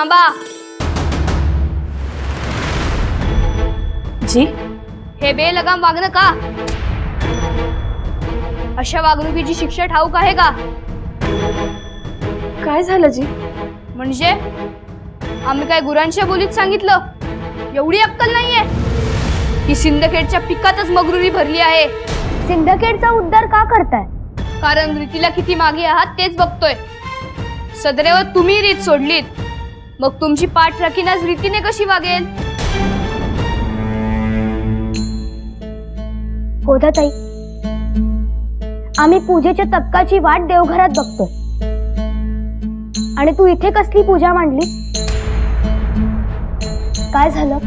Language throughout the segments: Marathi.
थांबा. जी, हे बेलगाम वागणं का? अशा वागणुकीची शिक्षा ठाऊक आहे का? काय झालं जी? म्हणजे आम्ही काय गुरांच्या बोलीत सांगितलं? एवढी अक्कल नाहीये की सिंदखेडच्या पिकातच मगरुरी भरली आहे. सिंदखेडचा उद्धार का करताय? कारण रीतीला किती मागे आहात तेच बघतोय. सदरेव तुम्ही रीत सोडलीत, मग तुमची पाठ राखीनाच रीतीने कशी वागेल? गोदाताई, आम्ही पूजेच्या तपकाची वाट देवघरात बघतोय आणि तू इथे कसली पूजा मांडली? काय झालं?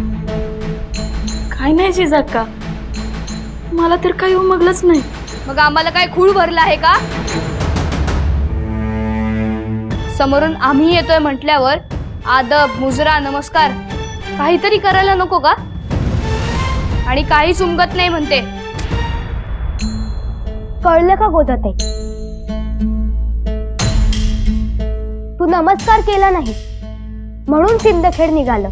काय नाही जिजाक्का, मला तर काही उमगलंच नाही. मग आम्हाला काय खूळ भरला आहे का? समोरून आम्ही येतोय म्हटल्यावर आदब, मुजरा, नमस्कार काहीतरी करायला नको का? आणि काहीच उमगत नाही म्हणते. कळलं का गोदाताई? तू नमस्कार केला नाहीस म्हणून सिंदखेड निघालं.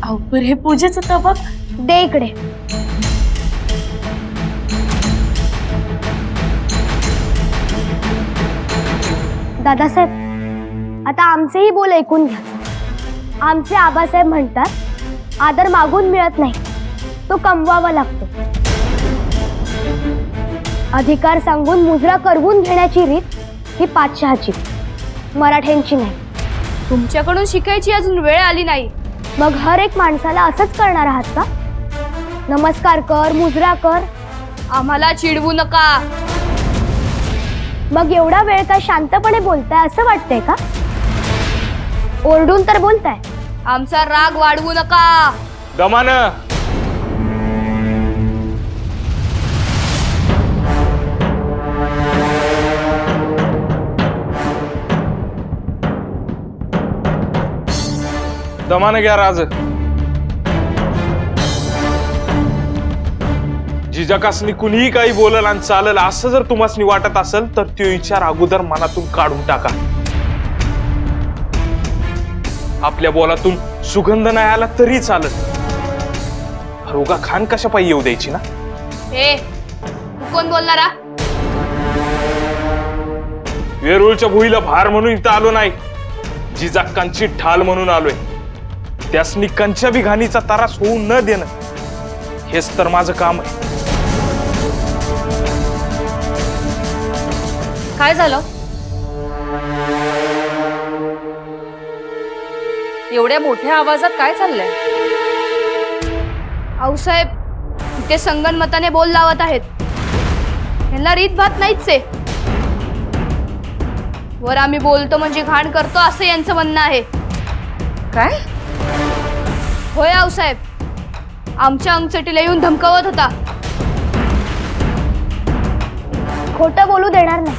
अहो, पण हे पूजेचं तबक दे इकडे. दादासाहेब, आता आमचेही बोल ऐकून घ्या. आमचे आबासाहेब म्हणतात आदर मागून मिळत नाही, तो कमवावा लागतो. अधिकार सांगून मुजरा करवून घेण्याची रीत ही पातशहाची, मराठ्यांची नाही. तुमच्याकडून शिकायची अजून वेळ आली नाही. मग हर एक माणसाला असंच करणार आहात का? नमस्कार कर, मुजरा कर. आम्हाला चिडवू नका. मग एवढा वेळ काय शांतपणे बोलताय असं वाटतंय का? ओरडून तर बोलताय. आमचा राग वाढवू नका. दमानं. दमानं घ्या राज. जिजाकासनी कुणीही काही बोलल आणि चालल असं जर तुम्हाला वाटत असेल तर तो विचार अगोदर मनातून काढून टाका. आपल्या बोलातून सुगंध नाही आला तरी चालत. रोगा खान कशा पायी येऊ द्यायची ना? हे तू कोण बोलणारा? वेरूळच्या भुईला भार म्हणून इथं आलो नाही, जिजाक्कांची ढाल म्हणून आलोय. त्यासनी कंच्या बी घाणीचा त्रास होऊ न देणं हेच तर माझं काम आहे. काय झालं? एवढ्या मोठ्या आवाजात काय चाललंय? आऊसाहेब इथे संगनमताने बोल लावत आहेत. यांना रीत भात नाहीच आहे. वर आम्ही बोलतो म्हणजे घाण करतो असं यांचं म्हणणं आहे. काय? होय आऊसाहेब, आमच्या अंगचटीला येऊन धमकावत होता. खोटं बोलू देणार नाही,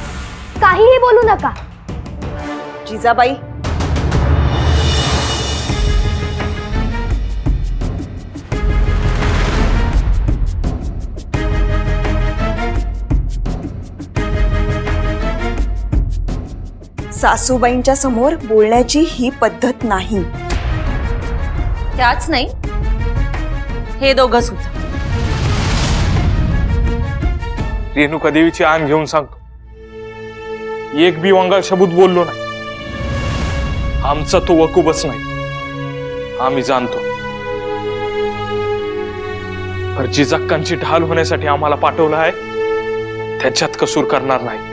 काहीही बोलू नका. जिजाबाई, सासूबाईंच्या समोर बोलण्याची ही पद्धत नाही. त्याच नाही, हे दोघं सुद्धा. रेणुका देवीची आण घेऊन सांगतो, एक बी वंगाळ शब्द बोललो नाही. आमचा तो वकूबच नाही, आम्ही जाणतो. जिजाक्कांची ढाल होण्यासाठी आम्हाला पाठवलं आहे, त्याच्यात कसूर करणार नाही.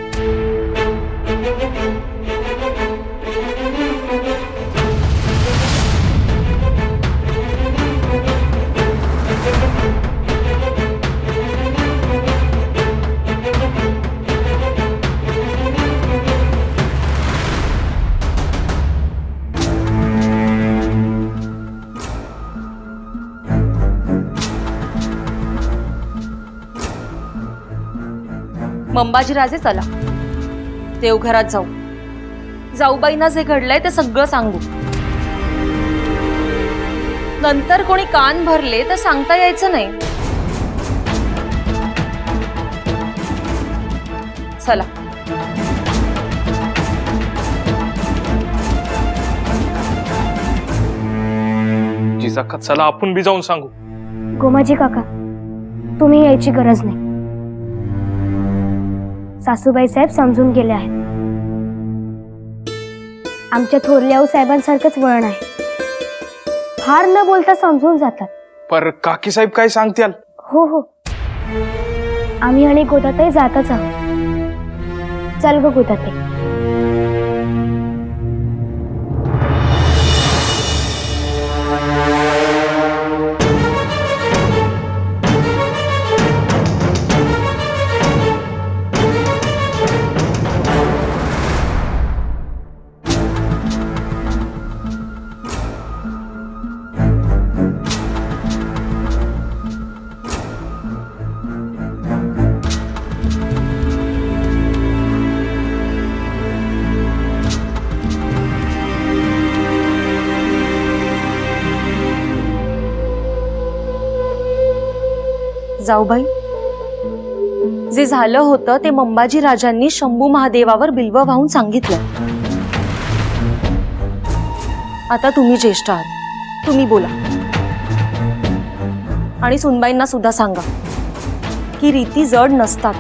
मंबाजीराजे, चला देवघरात जाऊ. जाऊबाईंना जे घडलंय ते सगळं सांगू. नंतर कोणी कान भरले तर सांगता यायचं नाही. चला. जिजाक्का चला आपण बी जाऊन सांगू. गोमाजी काका, तुम्ही यायची गरज नाही. सासूबाई साहेब समजून गेले आहेत. आमच्या थोरल्या साहेबांसारखंच वळण आहे. फार न बोलता समजून जातात. पर काकी साहेब काय सांगत्याल? हो हो, आम्ही आणि गोदाताई जातच आहोत. चल ग गोदाताई. जाऊबाई, जे झालं होतं ते मंबाजी राजांनी शंभू महादेवावर बिल्व वाहून सांगितलं. आता तुम्ही ज्येष्ठ आहात, तुम्ही बोला. आणि सुनबाईंना सुद्धा सांगा की रीती जड नसतात.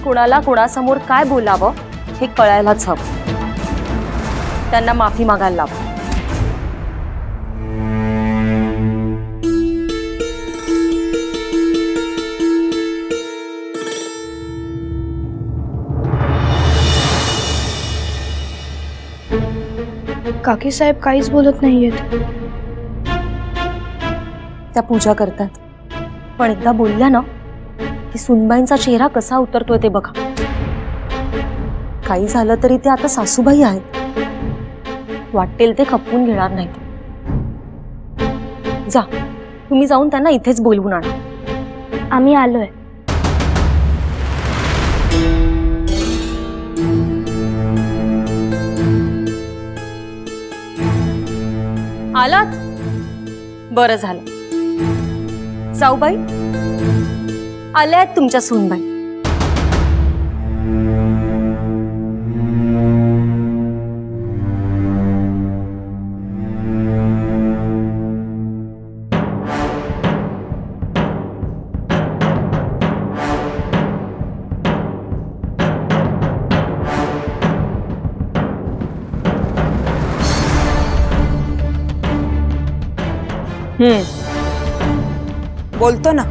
कुणाला कुणासमोर काय बोलावं हे कळायलाच हवं. त्यांना माफी मागायला लावा. काकी साहेब काहीच बोलत नाहीयेत. त्या पूजा करतात, पण एकदा बोलल्या ना की सुनबाईंचा चेहरा कसा उतरतोय ते बघा. काही झालं तरी ते आता सासूबाई आहेत. वाटेल ते खपवून घेणार नाहीत. जा, तुम्ही जाऊन त्यांना इथेच बोलवून आणा. आम्ही आलोय. आलात? बरं झालं. जाऊबाई, आल्या आहेत तुमच्या सूनबाई. बोलतो ना.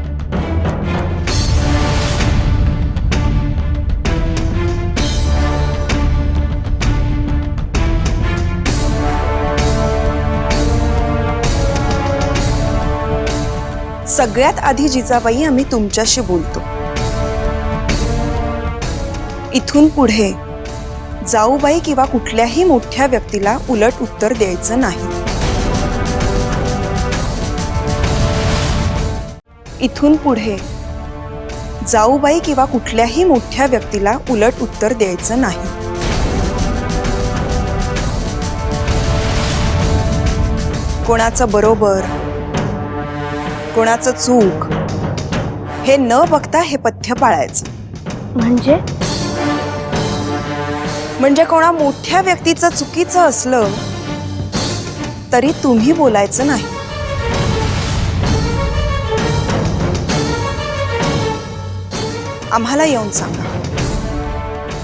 सगळ्यात आधी जिजाबाई आम्ही तुमच्याशी बोलतो. इथून पुढे जाऊबाई किंवा कुठल्याही मोठ्या व्यक्तीला उलट उत्तर द्यायचं नाही. इथून पुढे जाऊबाई किंवा कुठल्याही मोठ्या व्यक्तीला उलट उत्तर द्यायचं नाही. कोणाचं बरोबर कोणाचं चूक हे न बघता हे पथ्य पाळायचं. म्हणजे कोणा मोठ्या व्यक्तीचं चुकीचं असलं तरी तुम्ही बोलायचं नाही. आम्हाला येऊन सांगा.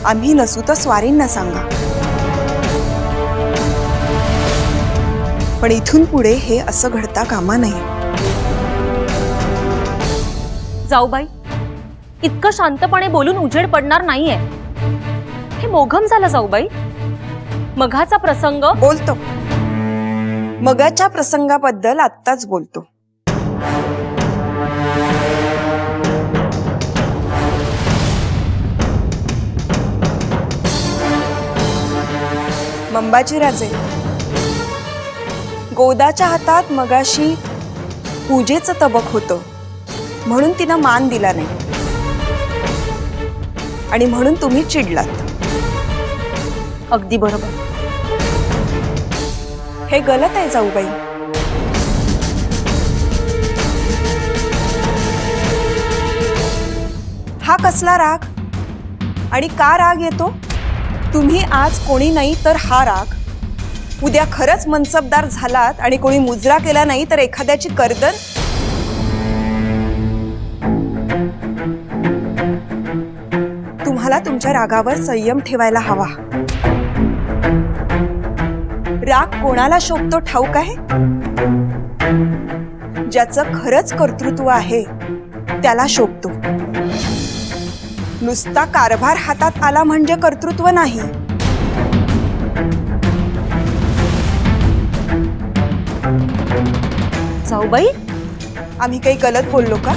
आम्ही नसू तर स्वारींना सांगा. पण इथून पुढे हे असं घडता कामा नये. जाऊबाई, इतकं शांतपणे बोलून उजेड पडणार नाहीये. हे मोघम झालं जाऊबाई. मघाचा प्रसंग बोलतो. मगाच्या प्रसंगाबद्दल आत्ताच बोलतो. मंबाजी राजे, गोदाच्या हातात मगाशी पूजेचं तबक होतं म्हणून तिनं मान दिला नाही आणि म्हणून तुम्ही चिडलात. अगदी बरोबर. हे गलत आहे जाऊबाई. हा कसला राग आणि का राग येतो? तुम्ही आज कोणी नाही तर हा राग उद्या खरंच मनसबदार झालात आणि कोणी मुजरा केला नाही तर एखाद्याची कर्दन. तुम्हाला तुमच्या रागावर संयम ठेवायला हवा. राग कोणाला शोभतो ठाऊक आहे? ज्याचं खरंच कर्तृत्व आहे त्याला शोभतो. नुसता कारभार हातात आला म्हणजे कर्तृत्व नाही. जाऊबाई, आम्ही काही गलत बोललो का?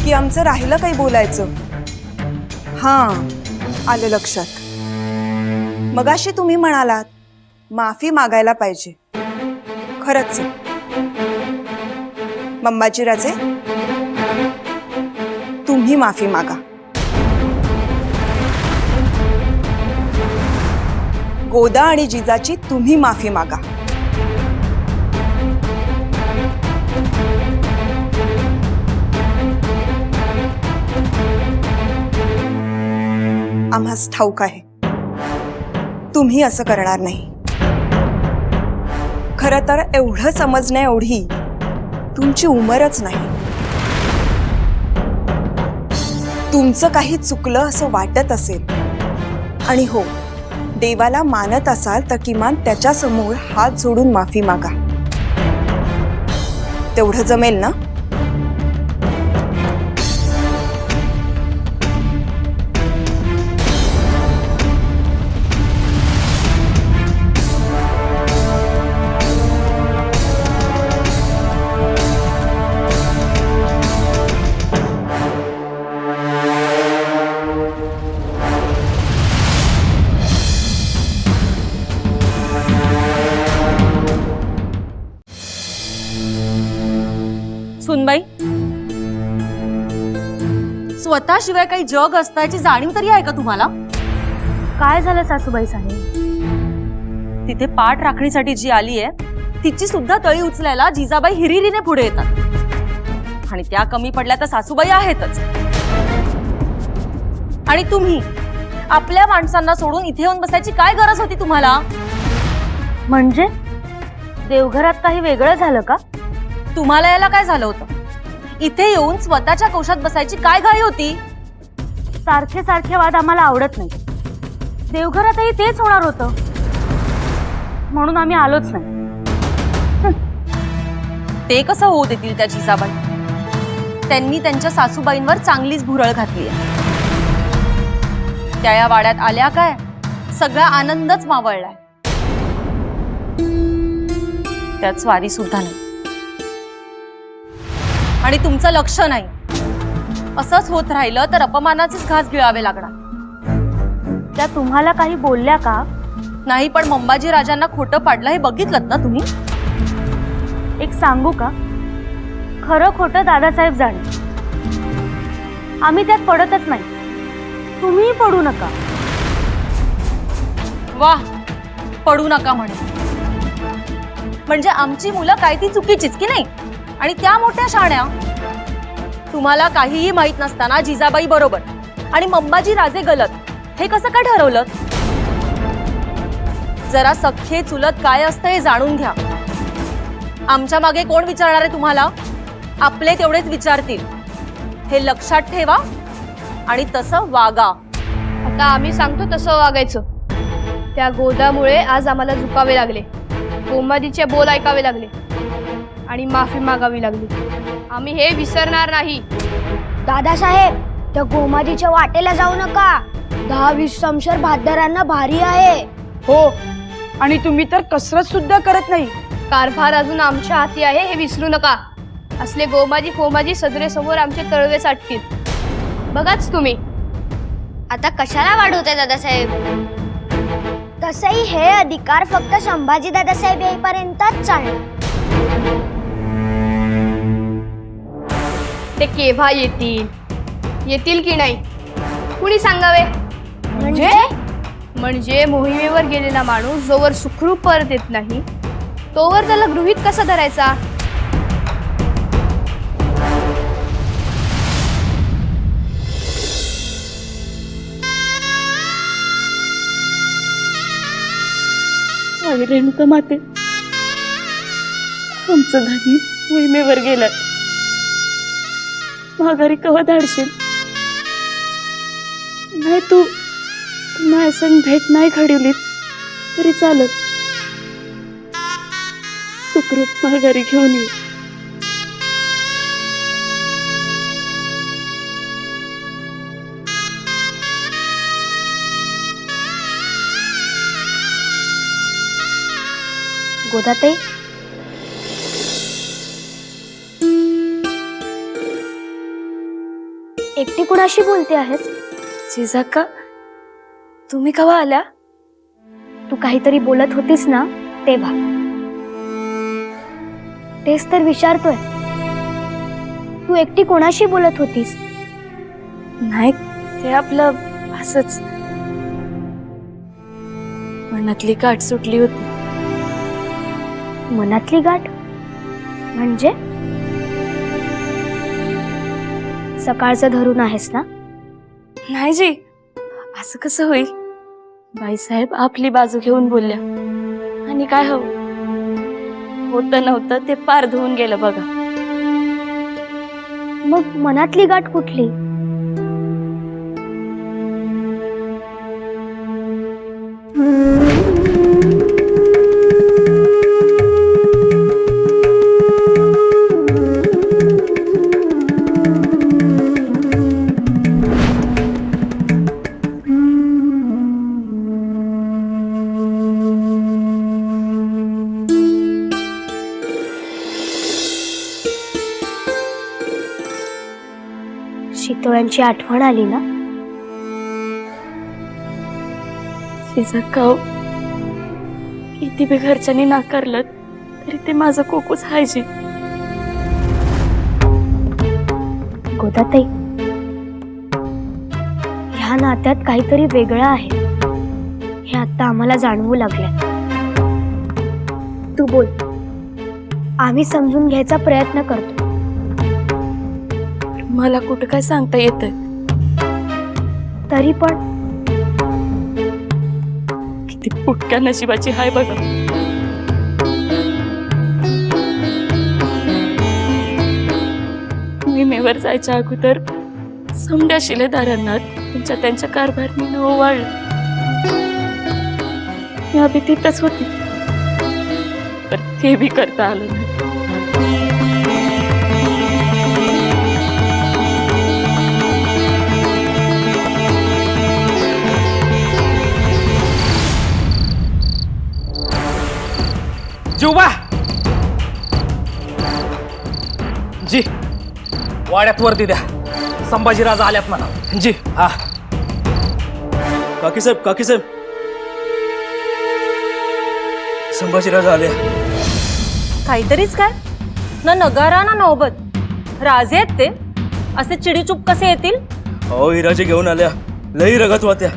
की आमचं राहिलं काही बोलायचं? हां, आलं लक्षात. मगाशी तुम्ही म्हणालात माफी मागायला पाहिजे. खरंच मंबाजीराजे, तुम्ही माफी मागा. गोदा आणि जिजाची तुम्ही माफी मागा. आम्हास ठाऊक आहे तुम्ही असं करणार नाही. खरं तर एवढं समजण्या एवढी तुमची उमरच नाही. तुमचं काही चुकलं असं वाटत असेल आणि हो, देवाला मानत असाल तर किमान त्याच्या समोर हात जोडून माफी मागा. तेवढं जमेल ना? सुनबाई, स्वतःशिवाय काही जग असतं याची जाणीव तरी आहे का तुम्हाला? काय झालं सासूबाई साहेब? तिथे पाठ राखणीसाठी जी आली आहे तिची सुद्धा तळी उचलायला जिजाबाई हिरिरीने पुढे येतात आणि त्या कमी पडल्या तर सासूबाई आहेतच. आणि तुम्ही आपल्या माणसांना सोडून इथे येऊन बसायची काय गरज होती तुम्हाला? म्हणजे देवघरात काही वेगळं झालं का? तुम्हाला याला काय झालं होतं? इथे येऊन स्वतःच्या कोशात बसायची काय घाई होती? सारखे सारखे वाद आम्हाला आवडत नाही. देवघरातही तेच होणार होतं म्हणून आम्ही आलोच नाही. ते कसं होऊ देतील त्या जिजाबाई? त्यांनी त्यांच्या सासूबाईंवर चांगलीच भुरळ घातली आहे. त्या या वाड्यात आल्या काय सगळा आनंदच मावळलाय. त्यात स्वारी सुद्धा नाही आणि तुमचं लक्ष नाही. असंच होत राहिलं तर अपमानाचेच घास गिळावे लागणार. त्या तुम्हाला काही बोलल्या का? नाही, पण मंबाजी राजांना खोटं पाडलं हे बघितलं ना तुम्ही? एक सांगू का? खरं खोटं दादासाहेब जाणे. आम्ही त्यात पडतच नाही. तुम्ही पडू नका. वाह, पडू नका म्हणे. म्हणजे आमची मुलं काय ती चुकीचीच की नाही? आणि त्या मोठ्या शाण्या. तुम्हाला काहीही माहित नसताना जिजाबाई बरोबर आणि मंबाजी राजे गलत हे कसं काय ठरवलं? जरा सख्खे चुलत काय असतं हे जाणून घ्या. आमच्या मागे कोण विचारणार आहे तुम्हाला? आपले तेवढेच विचारतील. हे लक्षात ठेवा आणि तसं वागा. आता आम्ही सांगतो तसं वागायचं. त्या गोदामुळे आज आम्हाला झुकावे लागले, गोमादीचे बोल ऐकावे लागले आणि माफी मागावी लागली. आम्ही हे विसरणार नाही. दादासाहेब, त्या गोमाजीच्या वाटेला जाऊ नका. 10-20 समशर भातदारांना भारी आहे. हो, आणि तुम्ही तर कसरत सुद्धा करत नाही. कारभार अजून आमच्या हाती आहे हे विसरू नका. असले गोमाजी फोमाजी सदरे समोर आमचे तळवे साठतील. बघाच तुम्ही. आता कशाला वाढवते दादासाहेब? तसंही हे अधिकार फक्त संभाजी दादासाहेब येईपर्यंतच चालणार. ते केव्हा येतील? येतील की नाही कुणी सांगावे? म्हणजे मोहिमेवर गेलेला माणूस जोवर सुखरूप परत येत नाही तोवर त्याला गृहीत कसा धरायचा? हवी रेणुका माते, आमचं धनी मोहिमेवर गेलाय. माघारी कवा धाडशील? नाही तू माझ्या संग भेट नाही घडवली तरी चालत. सुखरूप माघारी घेऊन ये. गोदाताई, एकटी कुणाशी बोलते आहेस? जिजाका, तुम्ही कवा आल्या? तू काहीतरी बोलत होतीस ना तेव्हा. तेच तर विचारतोय, तू एकटी कोणाशी बोलत होतीस? नाही, ते आपलं असंच मनातली गाठ सुटली होती. मनातली गाठ म्हणजे? सकाळचं धरून आहेस ना? नाही जी, असं कसं होईल? बाईसाहेब आपली बाजू घेऊन बोलल्या आणि काय हवं होतं नव्हतं ते पार धुवून गेलं बघा. मग मनातली गाठ कुठली? शितोळ्यांची आठवण आली ना? जिजाका, किती बी घरच्यांनी नाकारलं तरी ते माझं कोकूच आहे जी. गोदाताई, ह्या नात्यात काहीतरी वेगळं आहे हे आता आम्हाला जाणवू लागलंय. तू बोल, आम्ही समजून घ्यायचा प्रयत्न करतो. मला कुठं काय सांगता येतंय? तरी पण किती पुटक्या नशिबाची हाय बघा. विमेवर जायच्या अगोदर समड्या शिलेदारांना त्यांच्या कारभारनी न ओवाळलं. मी अभि तिथंच होती, पण ते बी करता आलं नाही. जीवा जी, वाड्यात वरती द्या. संभाजीराजा आल्यात म्हणा. जी हा. काकीसाहेब संभाजीराजा आले. काहीतरीच काय? ना नगारा ना नौबत. राजे आहेत ते, असे चिडीचूप कसे येतील? अहो, हिराजी घेऊन आल्या. लई रगत वात्या.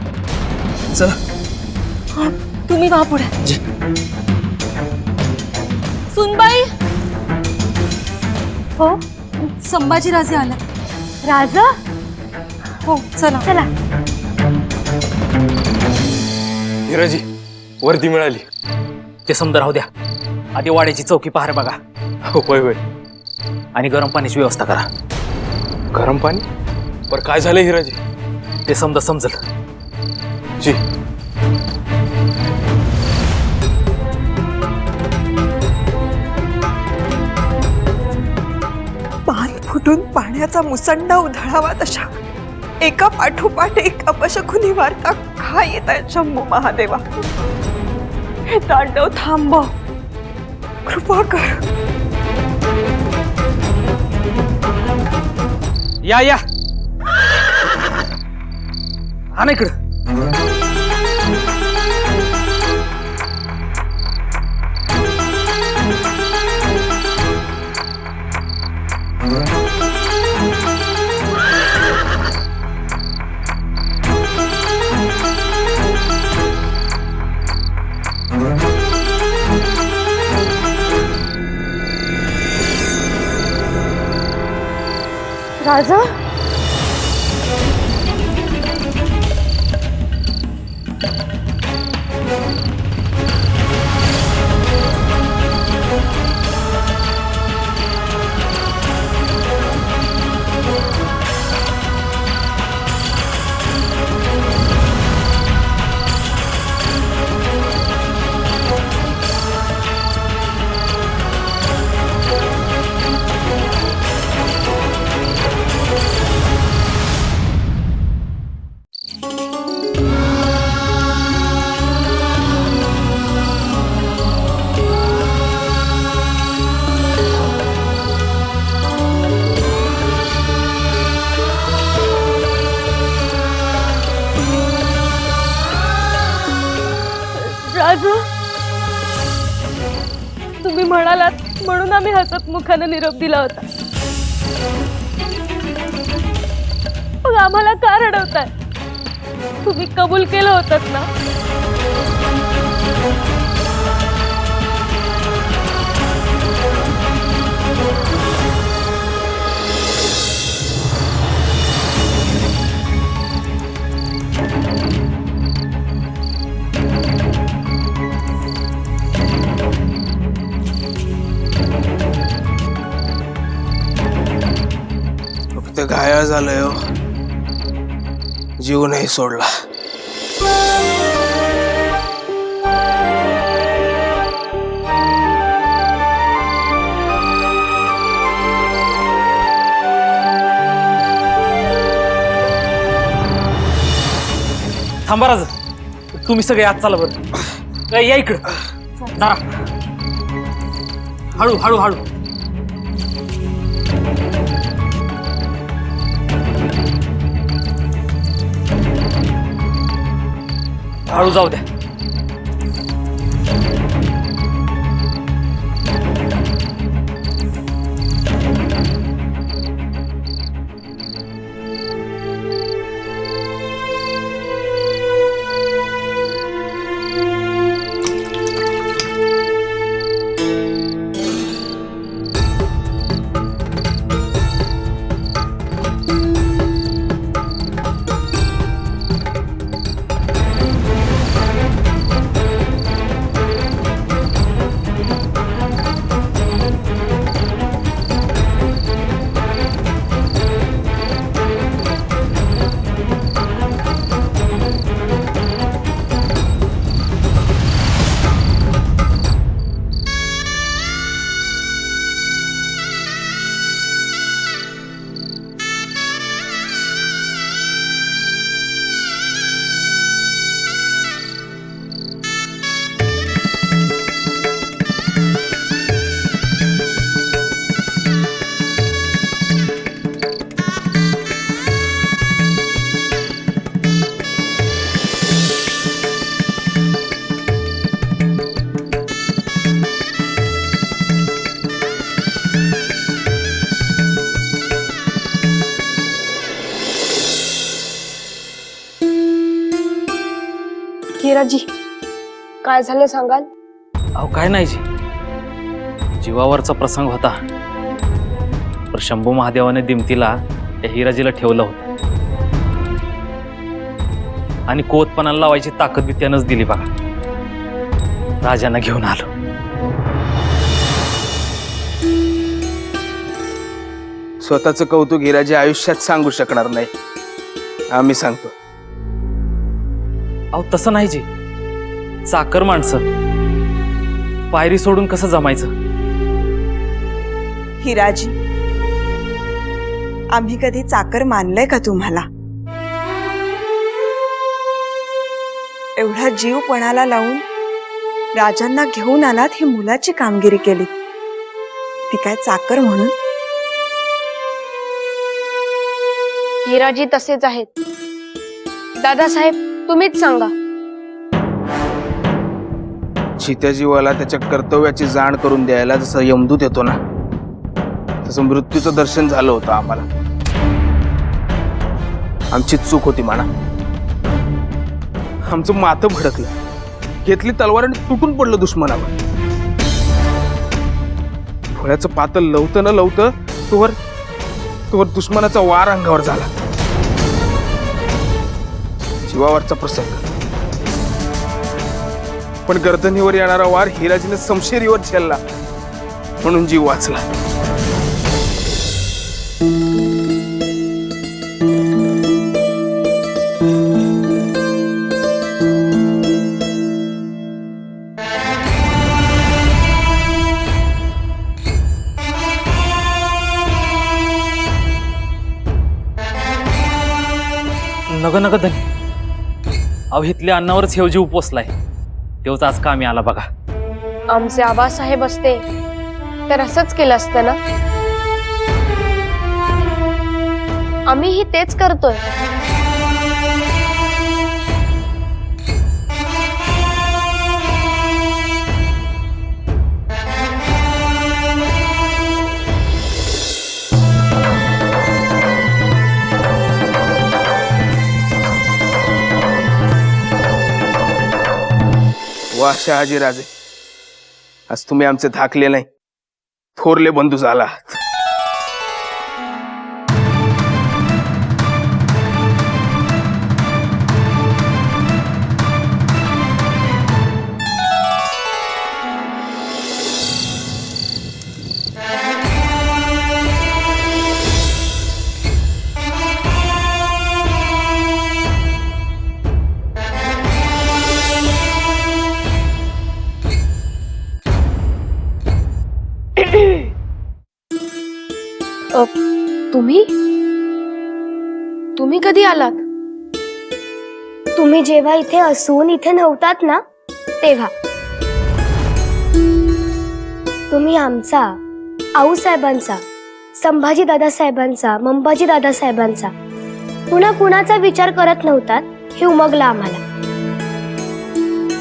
चला तुम्ही वा पुढे. जी. सुनबाई, हो संभाजीराजे आला. राजा, हो चला. चला. हिराजी, वर्दी मिळाली. ते समजा राहू द्या. आधी वाड्याची चौकी पहार बघा. होय होय. आणि गरम पाण्याची व्यवस्था करा. गरम पाणी? पर काय झालं हिराजी? ते समजल. जी. बांध फुटून पाण्याचा मुसंडा उधळावा तशा एका पाठोपाठ एक अपशकुनी वार्ता काय येत आहे शंभू महादेवा. हे तांडव थांबव, कृपा कर. या हा ना इकडं. राजा, राजू, तुम्ही म्हणालात म्हणून आम्ही हसत मुखाने निरोप दिला होता. मग आम्हाला का रडवताय? तुम्ही कबूल केलं होतं ना? फक्त घायाळ झालंय हो, जीव नाही सोडला. थांबा राज, तुम्ही सगळे आत चाला बरं. या इकडं जरा. हळू हळू हळू. हळू जाऊ द्या. हिराजी, काय झालं सांगाल? अहो काय नाही जी, जीवावरचा प्रसंग होता. पण शंभू महादेवाने दिमतीला त्या हिराजीला ठेवलं होतं आणि कोतपणाला लावायची ताकद बी त्यानंच दिली बघा. राजांना घेऊन आलो. स्वतःचं कौतुक हिराजी आयुष्यात सांगू शकणार नाही, आम्ही सांगतो. अहो तसं नाही जी, चाकर माणसं पायरी सोडून कसं जमायचं? हिराजी, आम्ही कधी चाकर मानलंय का तुम्हाला? एवढा जीव पणाला लावून राजांना घेऊन आलात, ही मुलाची कामगिरी केली. ती काय चाकर म्हणून? हिराजी तसेच आहेत. दादासाहेब, तुम्हीच सांगा. चित्या जीवाला त्याच्या कर्तव्याची जाण करून द्यायला जसं यमदूत येतो ना, तसं मृत्यूचं दर्शन झालं होतं आम्हाला. आमची चूक होती म्हणा. आमचं माथं भडकलं, घेतली तलवार आणि तुटून पडलं दुश्मनावर. फळ्याचं पातळ लवतं न लवतं तोवर दुश्मनाचा वार अंगावर झाला. जीवावरचा प्रसंग, पण गर्दनीवर येणारा वार हिराजीने समशेरीवर झेलला म्हणून जीव वाचला. नग नग धनी, अहो इथल्या अन्नावरच हेव जीव पोचलाय. तेव्हाच आज कामी आला बघा. आमचे आबासाहेब असते तर असंच केलं असतं ना. आम्हीही तेच करतोय. वा शहाजीराजे, आज तुम्ही आमचे थाकले नाही, थोरले बंधू झाला. तुम्ही कधी आलात? तुम्ही जेव्हा इथे असून इथे नव्हतात ना, तेव्हा. तुम्ही आमचा, आऊसाहेबांचा, संभाजी दादासाहेबांचा, मंबाजी दादासाहेबांचा, पुन्हा कुणाचा विचार करत नव्हतात हे उमगलं आम्हाला.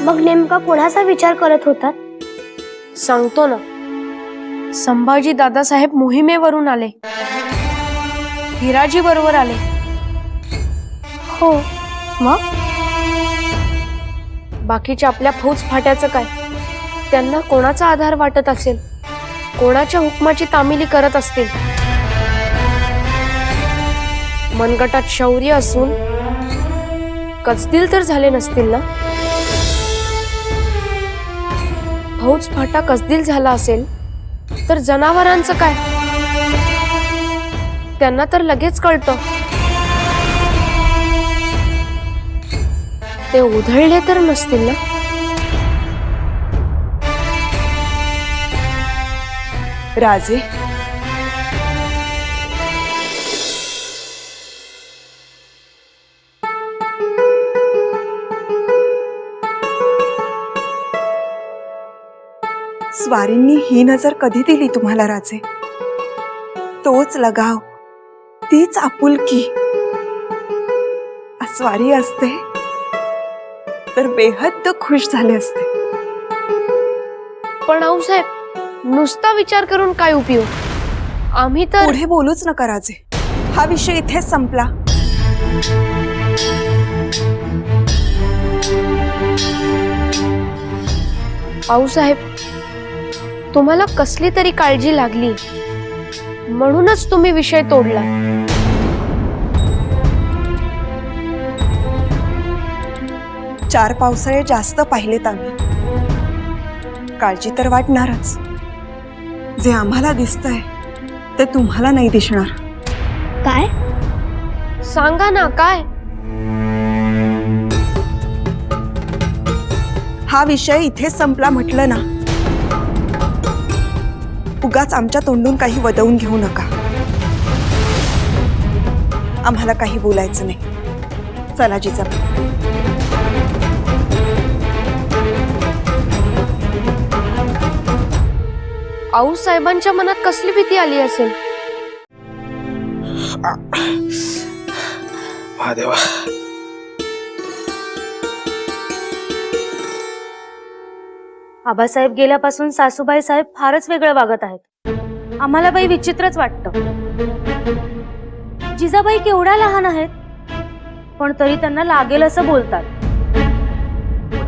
मग नेमका कुणाचा विचार करत होतात? सांगतो ना. संभाजी दादासाहेब मोहिमेवरून आले, हिराजी बरोबर आले. हो, मग बाकीच्या आपल्या फौज फाट्याचं काय? त्यांना कोणाचा आधार वाटत असेल, कोणाच्या हुकमाची तामिली करत असतील. मनगटात शौर्य असून कचदिल तर झाले नसतील ना? फौज फाटा कचदिल झाला असेल तर जनावरांचं काय? त्यांना तर लगेच कळतं. ते उधळले तर नसतील ना? राजे, स्वारींनी ही नजर कधी दिली तुम्हाला राजे? तोच लगाव, तीच आपुलकी. स्वारी असते तर बेहद्द खुश झाले असते. पण आऊसाहेब, नुसता विचार करून काय उपयोग? आम्ही तर पुढे बोलूच नका राजे, हा विषय इथेच संपला. आऊसाहेब, तुम्हाला कसली तरी काळजी लागली म्हणूनच तुम्ही विषय तोडला. चार पावसाळे जास्त पाहिलेत आम्ही. काळजी तर वाटणारच. जे आम्हाला दिसतंय ते तुम्हाला नाही दिसणार. काय? सांगा ना काय? हा विषय इथेच संपला म्हटलं ना. उगाच आमच्या तोंडून काही वदवून घेऊ नका. आम्हाला काही बोलायचं नाही. चला जिजाबाई. आऊसाहेबांच्या मनात कसली भीती आली असेल? महादेवा, आबासाहेब गेल्यापासून सासूबाई साहेब फारच वेगळं वागत आहेत. आम्हाला बाई विचित्रच वाटतं. जिजाबाई केवढ्या लहान आहेत, पण तरी त्यांना लागेल असं बोलतात.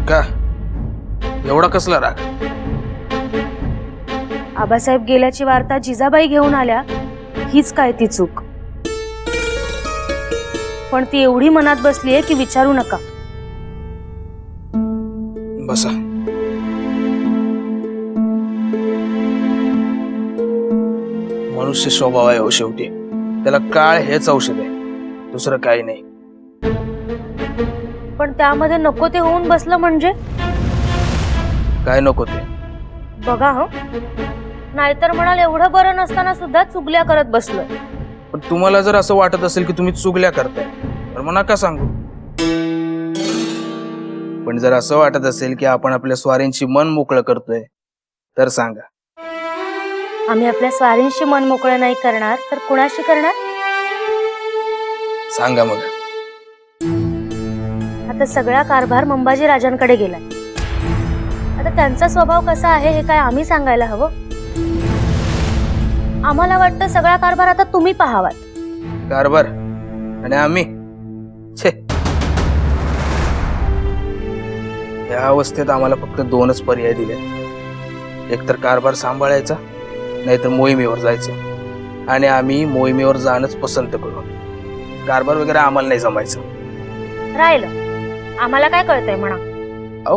का एवढा कसला राग? आबासाहेब गेल्याची वार्ता जिजाबाई घेऊन आल्या, हीच काय ती चूक. पण ती एवढी मनात बसलीये की विचारू नका. बसा. मनुष्य स्वभाव आहे हो शेवटी. त्याला काळ हेच औषध आहे, दुसरं काही नाही. पण त्यामध्ये नको ते होऊन बसलं म्हणजे? काय नको ते? बघा हो, नाहीतर म्हणाल एवढं बरं नसताना सुद्धा चुगल्या करत बसलोय. पण तुम्हाला जर असं वाटत असेल की तुम्ही चुगल्या करताय तर मग नका सांगू. पण जर असं वाटत असेल की आपण आपल्या स्वारींची मन मोकळं करतोय तर सांगा. आम्ही आपल्या स्वारींशी मन मोकळं नाही करणार तर कुणाशी करणार? सांगा मग. आता सगळा कारभार मंबाजी राजांकडे गेलाय. आता त्यांचा स्वभाव कसा आहे हे काय आम्ही सांगायला हवं? आम्हाला वाटतं सगळा कारभार आता तुम्ही पाहावात. कारभार आणि आम्ही? छे, या अवस्थेत आम्हाला फक्त दोनच पर्याय दिले, एकतर कारभार सांभाळायचा नाहीतर मोहिमेवर जायचं, आणि आम्ही मोहिमेवर जाणंच पसंत करू. कारभार वगैरे आम्हाला नाही जमायचं. राहिलं आम्हाला काय कळतंय म्हणा. अहो,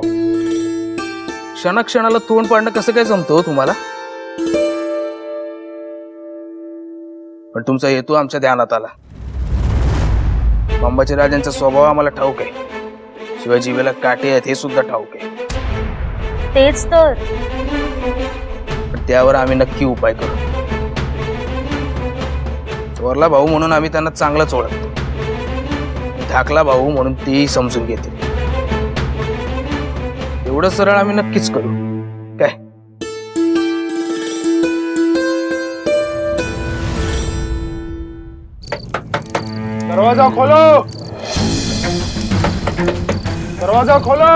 क्षणाक्षणाला तोंड पाडणं कसं काय जमतं हो तुम्हाला? पण तुमचा हेतू आमच्या ध्यानात आला. अंबाजी राजांचा स्वभाव आम्हाला ठाऊक आहे, शिवाय जीवेला काटे आहेत हे सुद्धा ठाऊक आहे. तेच तर. पण त्यावर आम्ही नक्की उपाय करू. चोरला भाऊ म्हणून आम्ही त्यांना चांगलाच ओळखतो, धाकला भाऊ म्हणून तेही समजून घेतील. एवढं सरळ आम्ही नक्कीच करू. काय दरवाजा खोलो, दरवाजा खोलो.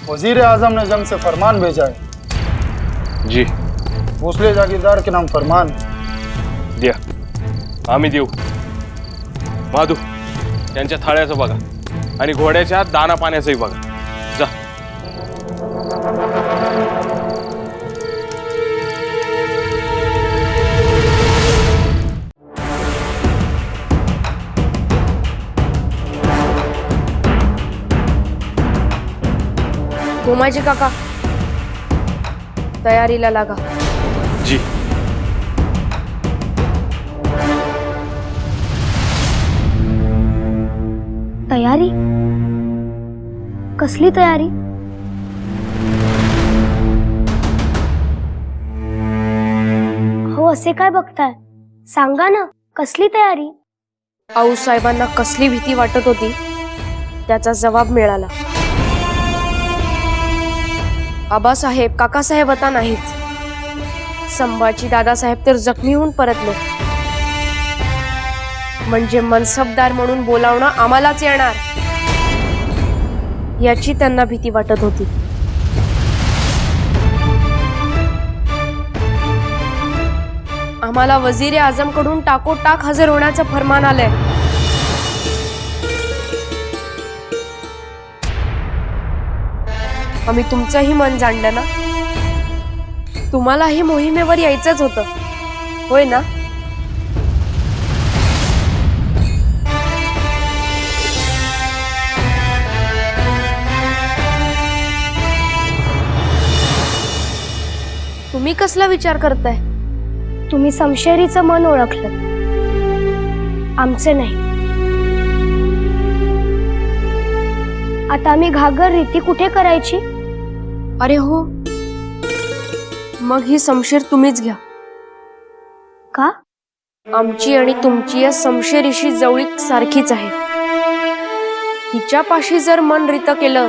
वजीर आजम ने जंग से फरमान भेजा है. जी भोसले जागीरदार के नाम फरमान. द्या, आम्ही देऊ. माधू, त्यांच्या थाळ्याचं बघा आणि घोड्याच्या दाना पाण्याचंही बघा. जा. गोमाजी काका, तयारीला लागा. जी. तयारी? कसली तयारी? हो, असे काय बघताय? सांगा ना, कसली तयारी? आऊसाहेबांना कसली भीती वाटत होती त्याचा जबाब मिळाला. आबासाहेब, काकासाहेब आता नाहीत. संभाजी दादासाहेब तर जखमी होऊन परतले. म्हणजे मनसबदार म्हणून बोलावणं आम्हालाच येणार याची त्यांना भीती वाटत होती. आम्हाला वजीर आजम कडून टाकोटाक हजर होण्याचं फरमान आलंय. आम्ही तुमचंही मन जाणलं ना. तुम्हालाही मोहिमेवर यायचंच होतं, होय ना? तुम्ही कसला विचार करताय? तुम्ही समशेरीचं मन ओळखलं, आमचे नाही. आता आम्ही घागर रीती कुठे करायची? अरे हो, मग ही समशेर तुम्हीच घ्या. का? आमची आणि तुमची या समशेरीशी जवळीक सारखीच आहे. हिच्यापाशी जर मन रित केलं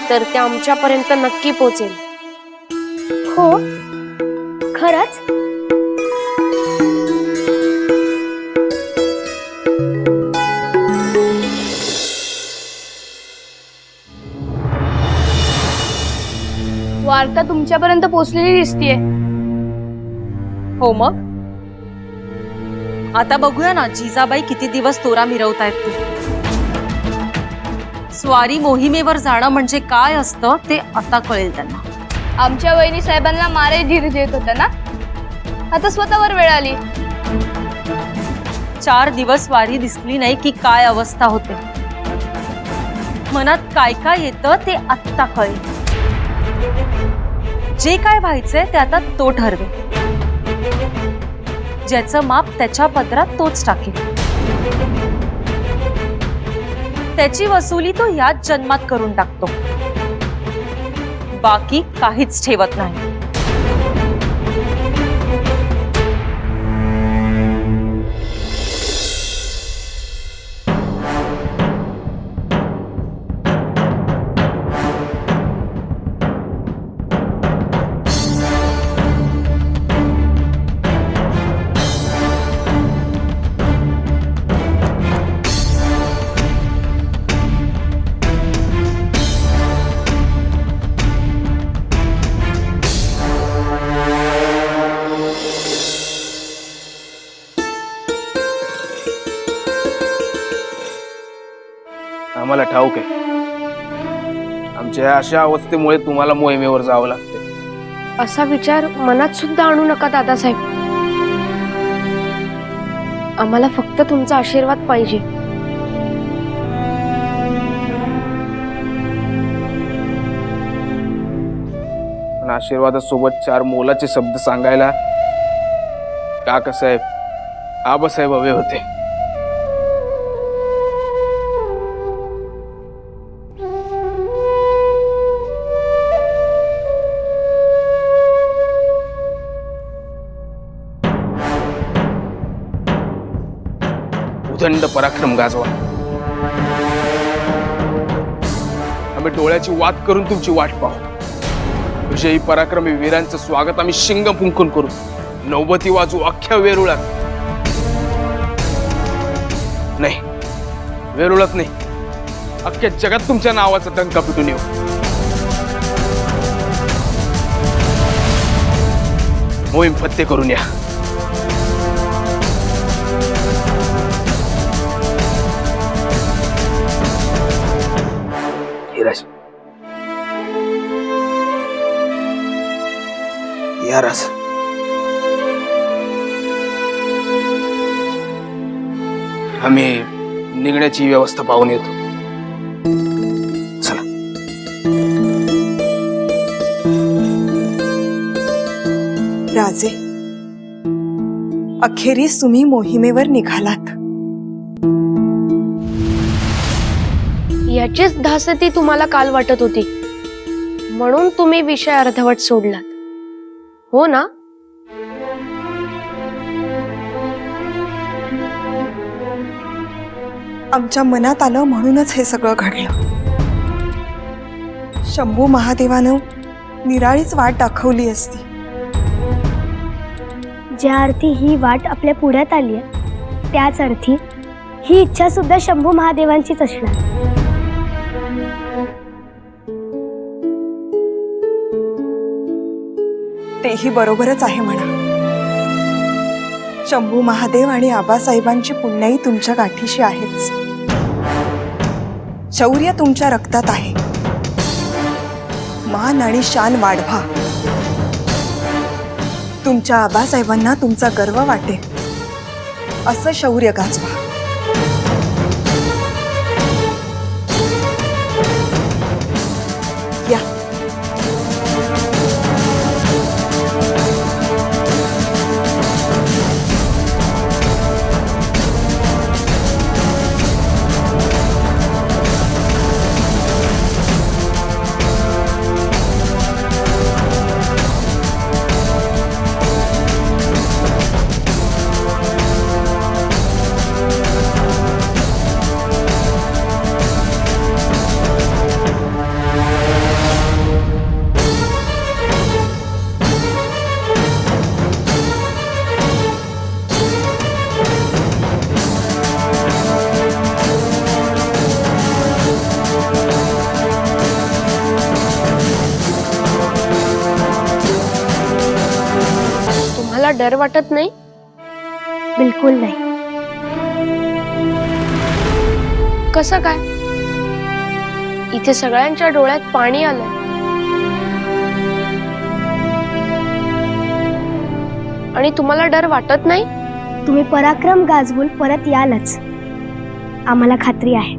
तर ते आमच्यापर्यंत नक्की पोचेल. हो, खरंच? वार्ता तुमच्यापर्यंत पोहोचलेली दिसतीये. हो, मग आता बघूया ना जिजाबाई किती दिवस तोरा मिरवतायत ते. स्वारी मोहिमेवर जाणं म्हणजे काय असतं ते आता कळेल त्यांना. आमच्या वहिनी साहेबांना मारे धीर देत होता ना, आता स्वतःवर वेळ आली. 4 दिवस वारी दिसली नाही की काय अवस्था होते. मनात काय काय येतं ते आत्ता कळेल. जे काय व्हायचंय ते आता तो ठरवे. ज्याचं माप त्याच्या पदरात तोच टाकेल. त्याची वसुली तो याच जन्मात करून टाकतो. बाकी काहीच ठेवत नाही. आम्हाला ठाऊक आहे आमच्या अशा अवस्थेमुळे तुम्हाला मोहिमेवर जावं लागते. असा विचार मनात सुद्धा आणू नका दादासाहेब. आम्हाला फक्त तुमचा आशीर्वाद पाहिजे. पण आशीर्वादासोबत 4 मोलाचे शब्द सांगायला काकासाहेब आबासाहेब हवे होते. उदंड पराक्रम गाजवा. आम्ही डोळ्याची वात करून तुमची वाट पाहू. विजयी पराक्रमी वीरांचं स्वागत आम्ही शिंग फुंकून करू. नौबती वाजू अख्ख्या वेरुळात. नाही, वेरुळात नाही, अख्ख्या जगात तुमच्या नावाचा डंका पिटून येऊ. मोहीम फत्ते करून या. हिराज, या राज. आम्ही निघण्याची व्यवस्था पाहून येतो. चला. राजे, अखेरीस तुम्ही मोहिमेवर निघालात. याचीच धासती तुम्हाला काल वाटत होती म्हणून तुम्ही विषय अर्धवट सोडलात, हो ना? आमच्या मनात आलं म्हणूनच हे सगळं घडलं. शंभू महादेवानं निराळीच वाट दाखवली असती. ज्या अर्थी ही वाट आपल्या पुढ्यात आली आहे त्याच अर्थी ही इच्छा सुद्धा शंभू महादेवांचीच असणार. तेही बरोबरच आहे म्हणा. शंभू महादेव आणि आबासाहेबांची पुण्याई तुमच्या गाठीशी आहेच. शौर्य तुमच्या रक्तात आहे. मान आणि शान वाढवा. तुमच्या आबासाहेबांना तुमचा गर्व वाटेल असं शौर्य गाजवा. या. डर वाटत नाही? बिलकुल नाही. कसं काय? इथे सगळ्यांच्या डोळ्यात पाणी आलंय. आणि तुम्हाला डर वाटत नाही? तुम्ही पराक्रम गाजवून परत यालच, आम्हाला खात्री आहे.